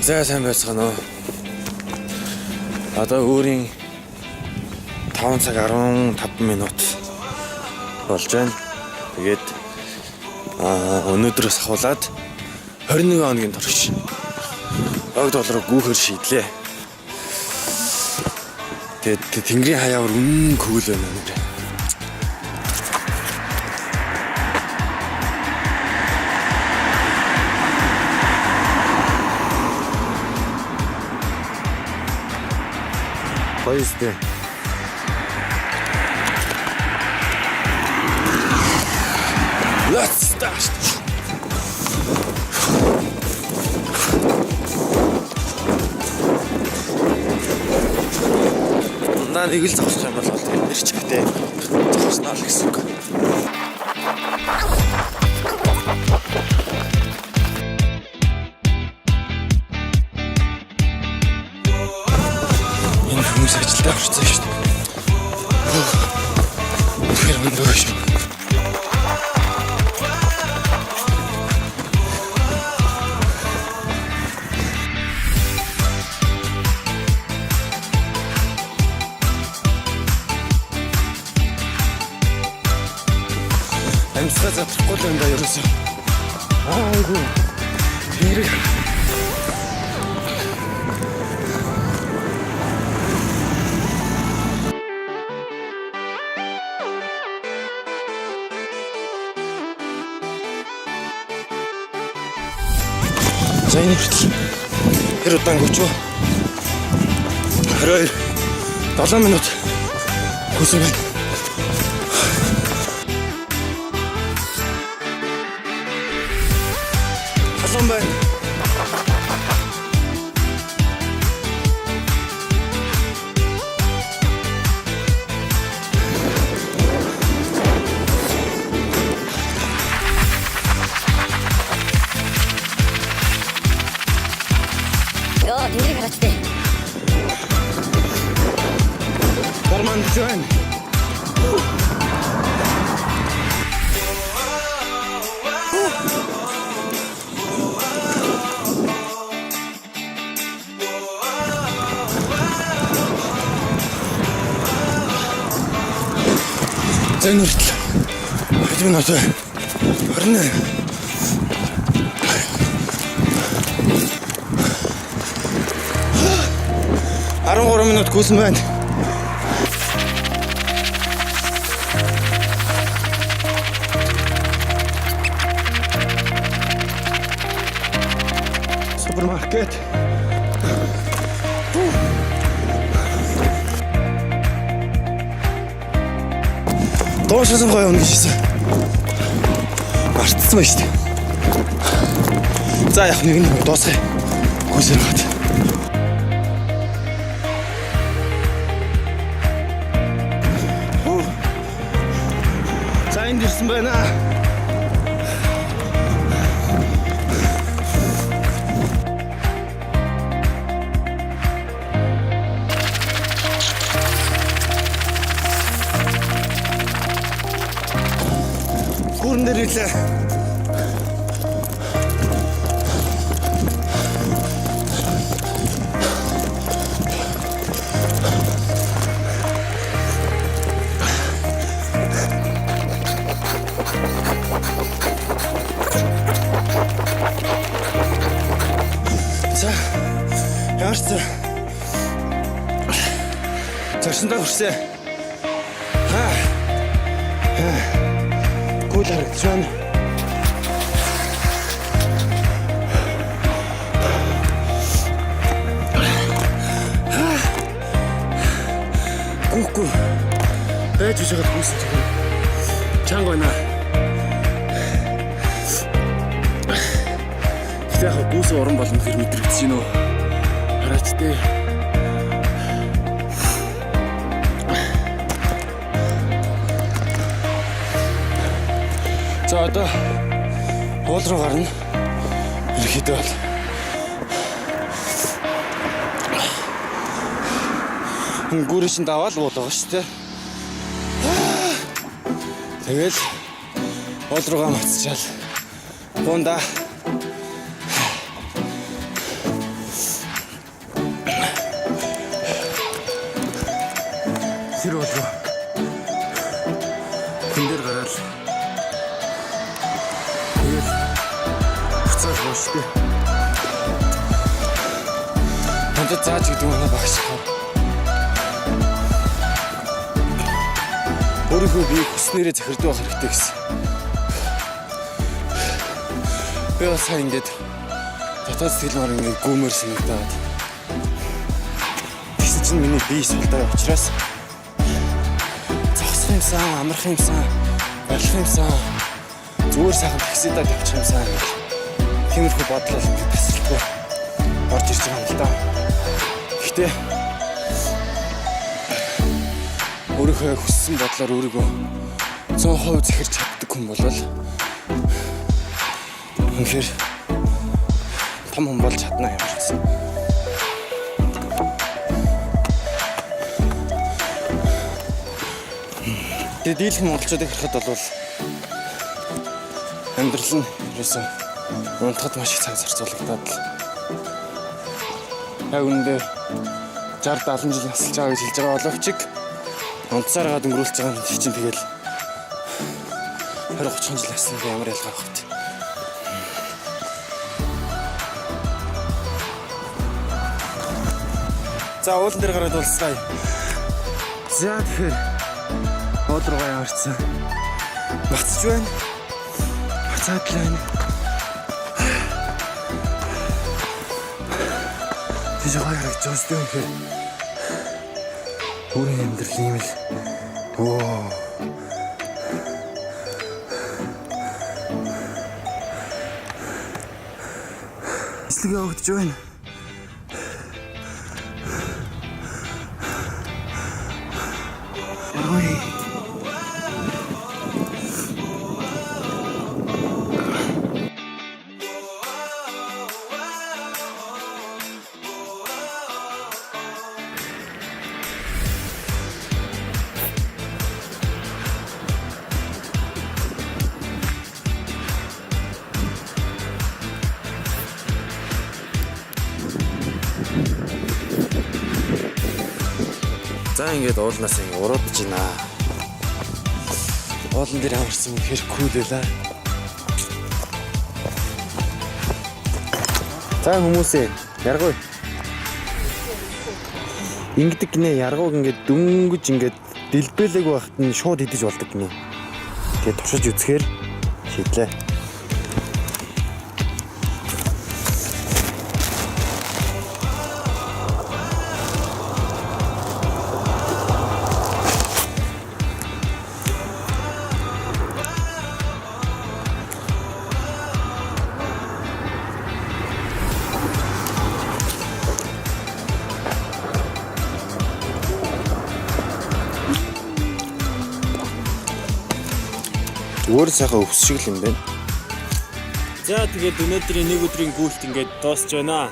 За сайн байцгаана уу. Одоо өөрийн 5 цаг 15 минут болж байна. Тэгээд өнөөдрөөс ахуулаад 21 хоногийн турш $1 гүүхээр шийдлээ. Тэгээд Тэнгэрийн хаяавар үнэн кул байна нэр. Поезд. Let's start. Нэг л зогсож юм бол ирч гэдэг. Зогсноо л гэсэн үг. Энэ хүмүүс ажилдаа орцсон шүү дээ. Тэр өндөр шүү. Амьсгаа заахгүй л энэ ерөөсөө. Айгу. Хэрэг. За энэ хүртэл хэр удаан гүч вэ? 22 7 минут хүсэн байна. Халуун байна. Тэнгэрийг хараач. Барман зэн. Зэн үртэл. Хэдэн минут вэ? 21. 13 минут гүйсэн байна. Супермаркет. Доошсон гоё юм гэсэн. Мартсан байна шүү дээ. За яг нэг дуусгая. Гүйсээр гад. Сайн дэрсэн байна. Гүрэн дээр ирлээ. За, яарч. Цаашдаа хүрсэн. Гүйл харагдаж байна. Гүхгүй. Байж үжихэд гүйсэн чинь. Чанга байна. Яг гүйс орон болно хэр мэдрэгдэж байна уу? Хараач тээ. За одоо уул руу гарна. Ерөөхдөө бол гүрэн шин даваал уул байгаа шүү дээ. Тэгэл уул руугаа мацчаал. Гунда надад зааж гэдэг манай багш хаа. Өөрийнхөө биеийг хүснээрээ захирдуулах хэрэгтэй гэсэн. Би бас сайн ингээд дотоод сэтгэлээр ингээд гүмээр санагдаад. Тэгсэн чинь миний бие сулдаа учраас зогсох юмсан, амрах юмсан, болох юмсан, зүгээр сайхан таксидаа тавьчих юмсан. Тиймэрхүү бодлол тасралтгүй орж ирж байгаа юм л да. Гэхдээ өөрийнхөө хүссэн бодлоор өөрийгөө 100% захирч чаддаг хүн бол үнэхээр том хүн болж чадна юм шиг. Тэгээд дийлэх монголчуудыг харахад бол амьдрал нь ерөөсөн унтахад маш их цаг зарцуулагдаад л. Яг үүндээ 60-70 жил насалж байгаа гэж хэлж байгаа боловч онцсараад өнгөрүүлж байгаа юм чинь тэгэл 20-30 жил насны ямар ялгаа багт. За уулан дээр гараад уулзъя. За тэгэхээр бод руугаа яварсан. Бацж байна. Бацаад л байна. Тийш хоёр жостой юм хэр. Өөрийн амьдрал юм л. Оо. Эслэг явагдаж байна. Ой. За ингээд уулнаас ингэ уруудж байна. Уулан дээр ямарсан хэр кул байлаа. За хүмүүсээ яргуй. Ингэдэг гинэ яргууг ингээд дөнгөж ингээд дэлбэлэг байхад нь шууд идэж болдог гинэ. Тэгээд туршиж үзэхээр шийдлээ. Өөр сайхан өвс шиг л юм байна. За тэгээд өнөөдрийн нэг өдрийн гүйлт ингээд дуусч байна.